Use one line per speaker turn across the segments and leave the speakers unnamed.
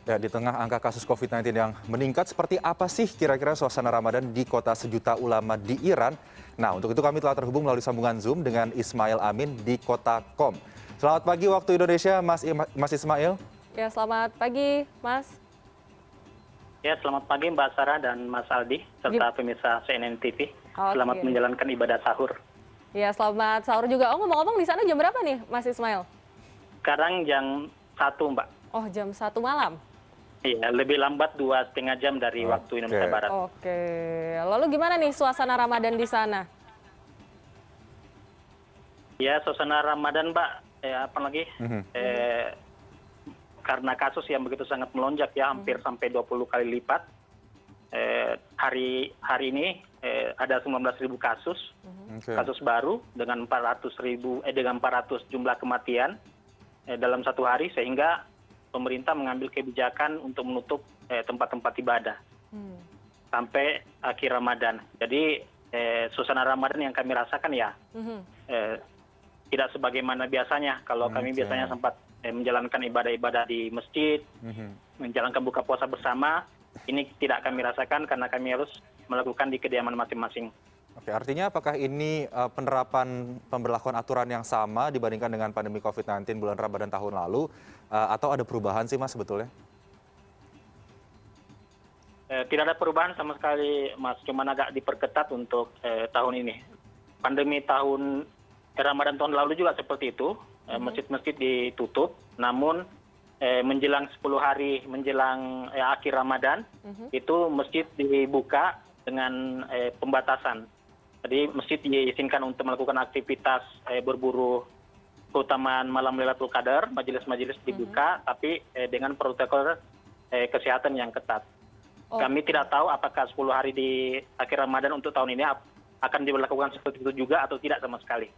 Ya, di tengah angka kasus COVID-19 yang meningkat, seperti apa sih kira-kira suasana Ramadan di kota sejuta ulama di Iran? Nah, untuk itu kami telah terhubung melalui sambungan Zoom dengan Ismail Amin di kota Qom. Selamat pagi waktu Indonesia, Mas Ismail.
Ya, selamat pagi, Mas.
Ya, selamat pagi Mbak Sarah dan Mas Aldi, serta pemirsa CNN TV. Selamat
Oke.
menjalankan ibadah sahur.
Ya, selamat sahur juga. Oh, ngomong-ngomong di sana jam berapa nih, Mas Ismail?
Sekarang jam 1, Mbak.
Oh, jam 1 malam.
Iya, lebih lambat 2,5 jam dari waktu Indonesia Barat.
Oke. Lalu gimana nih suasana Ramadan di sana?
Ya, suasana Ramadan, Mbak, apalagi karena kasus yang begitu sangat melonjak ya, hampir sampai 20 kali lipat. Hari ini ada 19.000 kasus, kasus baru dengan 400 jumlah kematian dalam satu hari, sehingga pemerintah mengambil kebijakan untuk menutup tempat-tempat ibadah sampai akhir Ramadan. Jadi suasana Ramadan yang kami rasakan ya tidak sebagaimana biasanya. Kalau kami biasanya sempat menjalankan ibadah-ibadah di masjid, menjalankan buka puasa bersama, ini tidak kami rasakan karena kami harus melakukan di kediaman masing-masing.
Oke, artinya apakah ini penerapan pemberlakuan aturan yang sama dibandingkan dengan pandemi COVID-19 bulan Ramadan tahun lalu, atau ada perubahan sih Mas sebetulnya?
Tidak ada perubahan sama sekali, Mas. Cuma agak diperketat untuk tahun ini. Pandemi tahun Ramadan tahun lalu juga seperti itu. Masjid-masjid ditutup, namun menjelang 10 hari menjelang akhir Ramadan, itu masjid dibuka dengan pembatasan. Jadi masjid diizinkan untuk melakukan aktivitas berburu keutamaan malam Lailatul Qadar, majelis-majelis dibuka, tapi dengan protokol kesehatan yang ketat. Kami tidak tahu apakah 10 hari di akhir Ramadan untuk tahun ini akan diberlakukan seperti itu juga atau tidak sama sekali.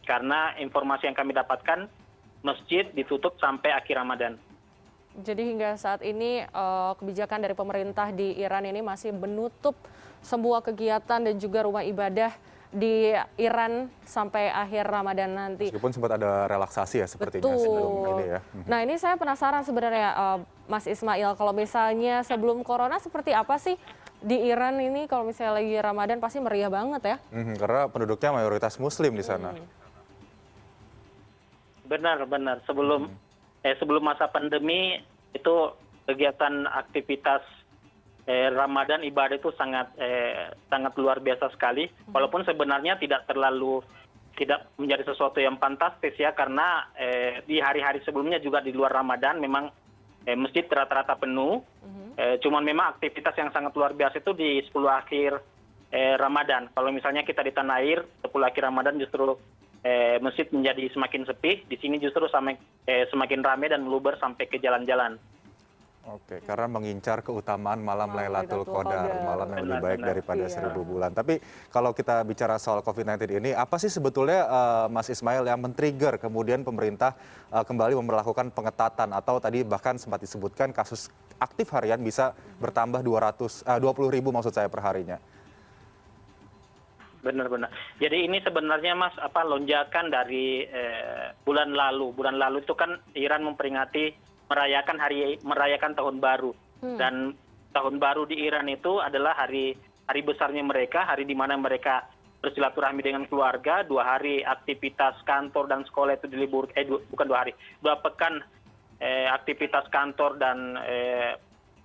Karena informasi yang kami dapatkan, masjid ditutup sampai akhir Ramadan.
Jadi hingga saat ini kebijakan dari pemerintah di Iran ini masih menutup semua kegiatan dan juga rumah ibadah di Iran sampai akhir Ramadan nanti.
Meskipun sempat ada relaksasi ya sepertinya sebelum ini ya.
Nah, ini saya penasaran sebenarnya Mas Ismail, kalau misalnya sebelum corona seperti apa sih di Iran ini? Kalau misalnya lagi Ramadan pasti meriah banget ya.
Karena penduduknya mayoritas Muslim di sana.
Benar. Sebelum masa pandemi itu kegiatan aktivitas Ramadan ibadah itu sangat luar biasa sekali. Walaupun sebenarnya tidak menjadi sesuatu yang fantastis ya, karena di hari-hari sebelumnya juga di luar Ramadan memang masjid rata-rata penuh. Cuman memang aktivitas yang sangat luar biasa itu di 10 akhir Ramadan. Kalau misalnya kita di tanah air 10 akhir Ramadan justru masjid menjadi semakin sepi. Di sini justru semakin ramai dan meluber sampai ke jalan-jalan.
Oke, karena mengincar keutamaan malam Lailatul Qadar, malam yang lebih baik daripada 1000 bulan. Tapi kalau kita bicara soal COVID-19 ini, apa sih sebetulnya Mas Ismail yang men-trigger kemudian pemerintah kembali memperlakukan pengetatan, atau tadi bahkan sempat disebutkan kasus aktif harian bisa bertambah 20.000 maksud saya per harinya?
Benar. Jadi ini sebenarnya Mas lonjakan dari bulan lalu. Bulan lalu itu kan Iran merayakan tahun baru. Dan tahun baru di Iran itu adalah hari besarnya mereka, hari di mana mereka bersilaturahmi dengan keluarga. 2 hari aktivitas kantor dan sekolah itu bukan 2 hari, 2 pekan aktivitas kantor dan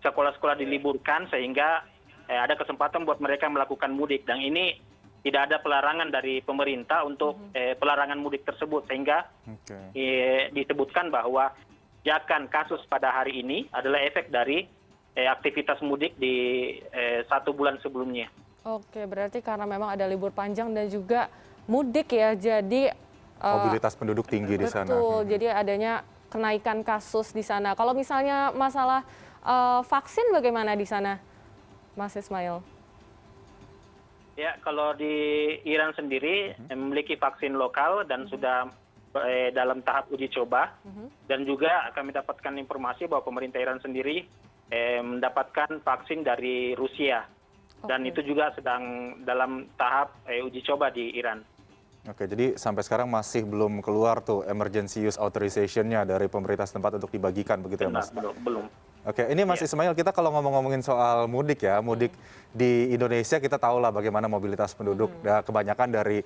sekolah-sekolah diliburkan, sehingga ada kesempatan buat mereka melakukan mudik. Dan ini tidak ada pelarangan dari pemerintah untuk pelarangan mudik tersebut, sehingga disebutkan bahwa lonjakan kasus pada hari ini adalah efek dari aktivitas mudik di 1 bulan sebelumnya.
Oke, berarti karena memang ada libur panjang dan juga mudik ya, jadi
mobilitas penduduk tinggi di sana.
Betul, jadi adanya kenaikan kasus di sana. Kalau misalnya masalah vaksin bagaimana di sana, Mas Ismail?
Ya, kalau di Iran sendiri memiliki vaksin lokal dan sudah dalam tahap uji coba. Dan juga kami dapatkan informasi bahwa pemerintah Iran sendiri mendapatkan vaksin dari Rusia. Dan itu juga sedang dalam tahap uji coba di Iran.
Oke, jadi sampai sekarang masih belum keluar tuh emergency use authorization-nya dari pemerintah setempat untuk dibagikan begitu ya Mas?
Belum.
Oke, ini Mas Ismail, kita kalau ngomongin soal mudik ya, mudik di Indonesia kita tahu lah bagaimana mobilitas penduduk. Ya, kebanyakan dari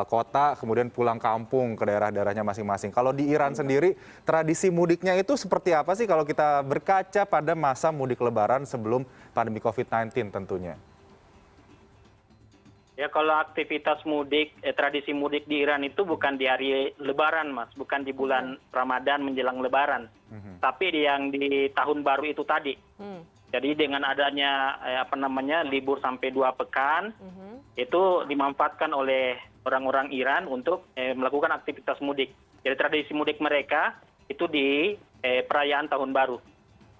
kota, kemudian pulang kampung ke daerah-daerahnya masing-masing. Kalau di Iran sendiri, tradisi mudiknya itu seperti apa sih kalau kita berkaca pada masa mudik Lebaran sebelum pandemi COVID-19 tentunya?
Ya kalau aktivitas mudik, tradisi mudik di Iran itu bukan di hari Lebaran, Mas, bukan di bulan Ramadan menjelang Lebaran, tapi yang di tahun baru itu tadi. Jadi dengan adanya libur sampai 2 pekan, itu dimanfaatkan oleh orang-orang Iran untuk melakukan aktivitas mudik. Jadi tradisi mudik mereka itu di perayaan tahun baru,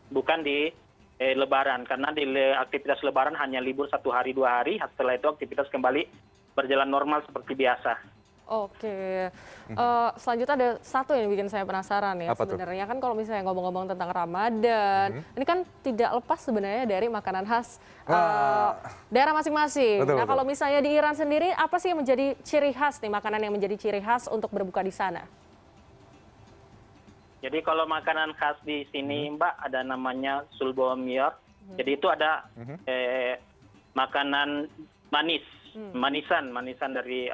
bukan di Lebaran, karena di aktivitas Lebaran hanya libur 1 hari 2 hari, setelah itu aktivitas kembali berjalan normal seperti biasa.
Oke, selanjutnya ada satu yang bikin saya penasaran ya sebenarnya kan kalau misalnya ngomong-ngomong tentang Ramadan, ini kan tidak lepas sebenarnya dari makanan khas daerah masing-masing. Nah kalau misalnya di Iran sendiri, apa sih yang menjadi ciri khas nih, makanan yang menjadi ciri khas untuk berbuka di sana?
Jadi kalau makanan khas di sini Mbak ada namanya sulbomiyot. Jadi itu ada makanan manis, manisan dari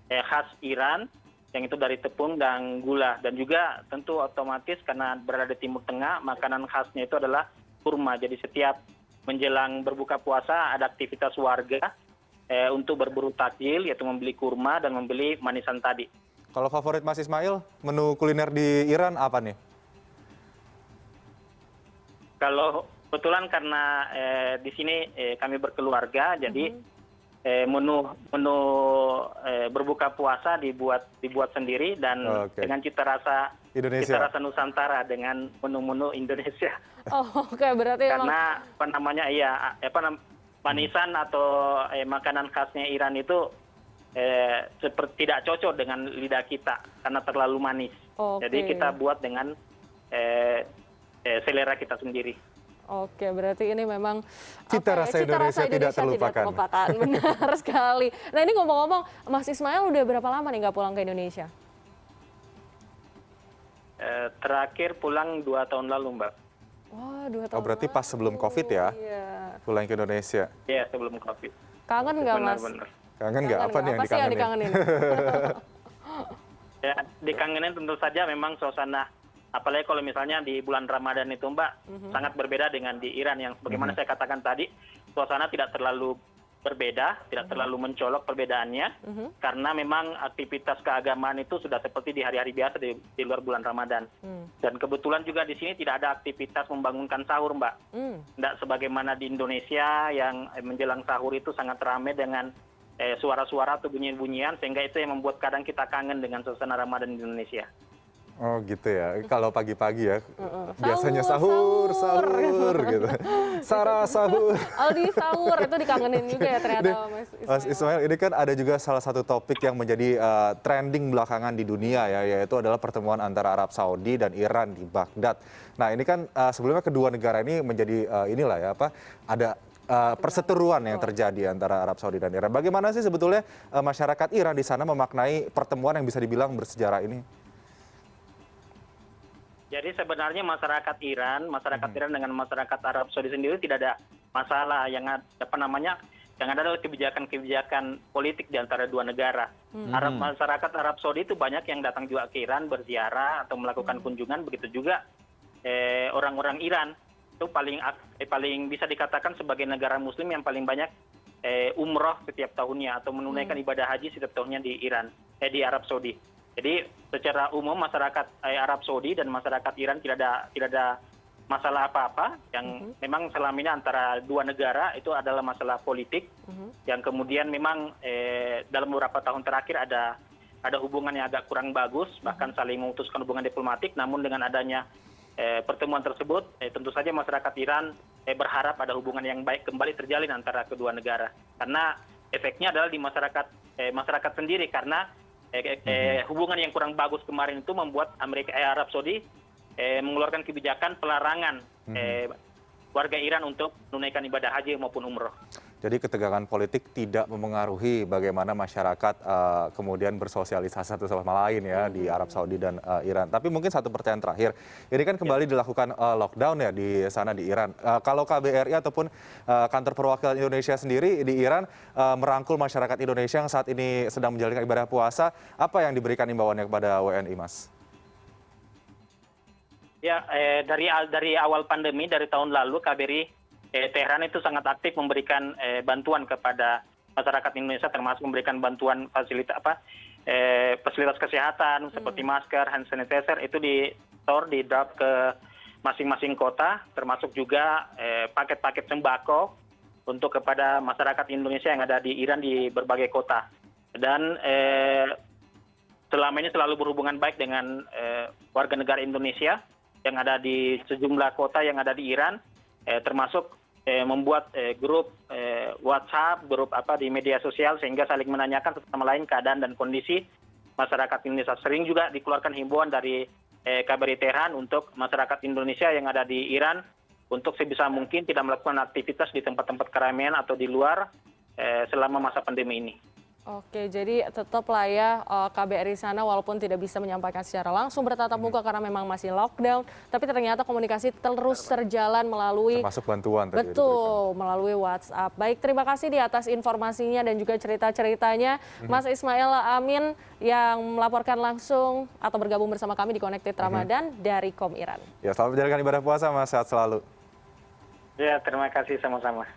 khas Iran yang itu dari tepung dan gula, dan juga tentu otomatis karena berada di Timur Tengah, makanan khasnya itu adalah kurma. Jadi setiap menjelang berbuka puasa ada aktivitas warga untuk berburu takjil, yaitu membeli kurma dan membeli manisan tadi.
Kalau favorit Mas Ismail, menu kuliner di Iran apa nih?
Kalau kebetulan karena di sini kami berkeluarga, jadi menu berbuka puasa dibuat sendiri dan dengan cita rasa Nusantara dengan menu-menu Indonesia.
Oh, oke, berarti
karena manisan atau makanan khasnya Iran itu seperti tidak cocok dengan lidah kita karena terlalu manis. Jadi kita buat dengan selera kita sendiri.
Oke, berarti ini memang
cita rasa Indonesia tidak terlupakan.
Benar sekali. Nah ini ngomong-ngomong, Mas Ismail udah berapa lama nih nggak pulang ke Indonesia?
Terakhir pulang 2 tahun lalu, Mbak.
Wah, 2 tahun.
Oh, berarti pas sebelum COVID ya?
Iya.
Pulang ke Indonesia.
Iya, sebelum COVID.
Kangen nggak, Mas?
Benar.
Kangen nggak? Apa nih yang dikangenin?
Ya, dikangenin tentu saja memang suasana, apalagi kalau misalnya di bulan Ramadan itu Mbak, sangat berbeda dengan di Iran yang bagaimana saya katakan tadi, suasana tidak terlalu berbeda, tidak terlalu mencolok perbedaannya, karena memang aktivitas keagamaan itu sudah seperti di hari-hari biasa di luar bulan Ramadan. Dan kebetulan juga di sini tidak ada aktivitas membangunkan sahur, Mbak. Tidak sebagaimana di Indonesia yang menjelang sahur itu sangat ramai dengan suara-suara atau bunyian-bunyian, sehingga itu yang membuat kadang kita kangen dengan suasana Ramadan di Indonesia.
Oh gitu ya, kalau pagi-pagi ya biasanya sahur gitu. Sarah sahur.
Aldi sahur, itu dikangenin juga ya ternyata
Mas Ismail. Ini kan ada juga salah satu topik yang menjadi trending belakangan di dunia ya, yaitu adalah pertemuan antara Arab Saudi dan Iran di Baghdad. Nah ini kan sebelumnya kedua negara ini menjadi ada perseteruan yang terjadi antara Arab Saudi dan Iran. Bagaimana sih sebetulnya masyarakat Iran di sana memaknai pertemuan yang bisa dibilang bersejarah ini?
Jadi sebenarnya masyarakat Iran dengan masyarakat Arab Saudi sendiri tidak ada masalah. Yang ada adalah kebijakan politik di antara dua negara. Masyarakat Arab Saudi itu banyak yang datang juga ke Iran berziarah atau melakukan kunjungan, begitu juga orang-orang Iran itu paling bisa dikatakan sebagai negara Muslim yang paling banyak umroh setiap tahunnya atau menunaikan ibadah haji setiap tahunnya di Arab Saudi. Jadi secara umum masyarakat Arab Saudi dan masyarakat Iran tidak ada masalah apa-apa. Yang memang selama ini antara dua negara itu adalah masalah politik, yang kemudian memang dalam beberapa tahun terakhir ada hubungan yang agak kurang bagus, bahkan saling memutuskan hubungan diplomatik. Namun dengan adanya pertemuan tersebut, tentu saja masyarakat Iran berharap ada hubungan yang baik kembali terjalin antara kedua negara. Karena efeknya adalah di masyarakat sendiri, karena hubungan yang kurang bagus kemarin itu membuat Arab Saudi mengeluarkan kebijakan pelarangan warga Iran untuk menunaikan ibadah haji maupun umroh.
Jadi ketegangan politik tidak memengaruhi bagaimana masyarakat kemudian bersosialisasi satu sama lain ya di Arab Saudi dan Iran. Tapi mungkin satu pertanyaan terakhir, ini kan kembali dilakukan lockdown ya di sana di Iran. Kalau KBRI ataupun kantor perwakilan Indonesia sendiri di Iran merangkul masyarakat Indonesia yang saat ini sedang menjalankan ibadah puasa, apa yang diberikan imbauannya kepada WNI, Mas?
Ya, dari awal pandemi dari tahun lalu KBRI Tehran itu sangat aktif memberikan bantuan kepada masyarakat Indonesia, termasuk memberikan bantuan fasilitas kesehatan seperti masker, hand sanitizer itu di drop ke masing-masing kota, termasuk juga paket-paket sembako untuk kepada masyarakat Indonesia yang ada di Iran di berbagai kota. Dan selama ini selalu berhubungan baik dengan warga negara Indonesia yang ada di sejumlah kota yang ada di Iran, termasuk membuat grup WhatsApp, grup di media sosial sehingga saling menanyakan satu sama lain keadaan dan kondisi masyarakat Indonesia. Sering juga dikeluarkan himbauan dari KBRI Tehran untuk masyarakat Indonesia yang ada di Iran untuk sebisa mungkin tidak melakukan aktivitas di tempat-tempat keramaian atau di luar selama masa pandemi ini.
Oke, jadi tetaplah ya KBRI sana walaupun tidak bisa menyampaikan secara langsung bertatap muka karena memang masih lockdown, tapi ternyata komunikasi terus terjalan melalui
Termasuk bantuan tadi
betul melalui WhatsApp. Baik, terima kasih di atas informasinya dan juga cerita-ceritanya Mas Ismail Amin yang melaporkan langsung atau bergabung bersama kami di Connected Ramadan dari KOM Iran.
Ya, selamat menjalankan ibadah puasa, Mas. Sehat selalu.
Ya, terima kasih sama-sama.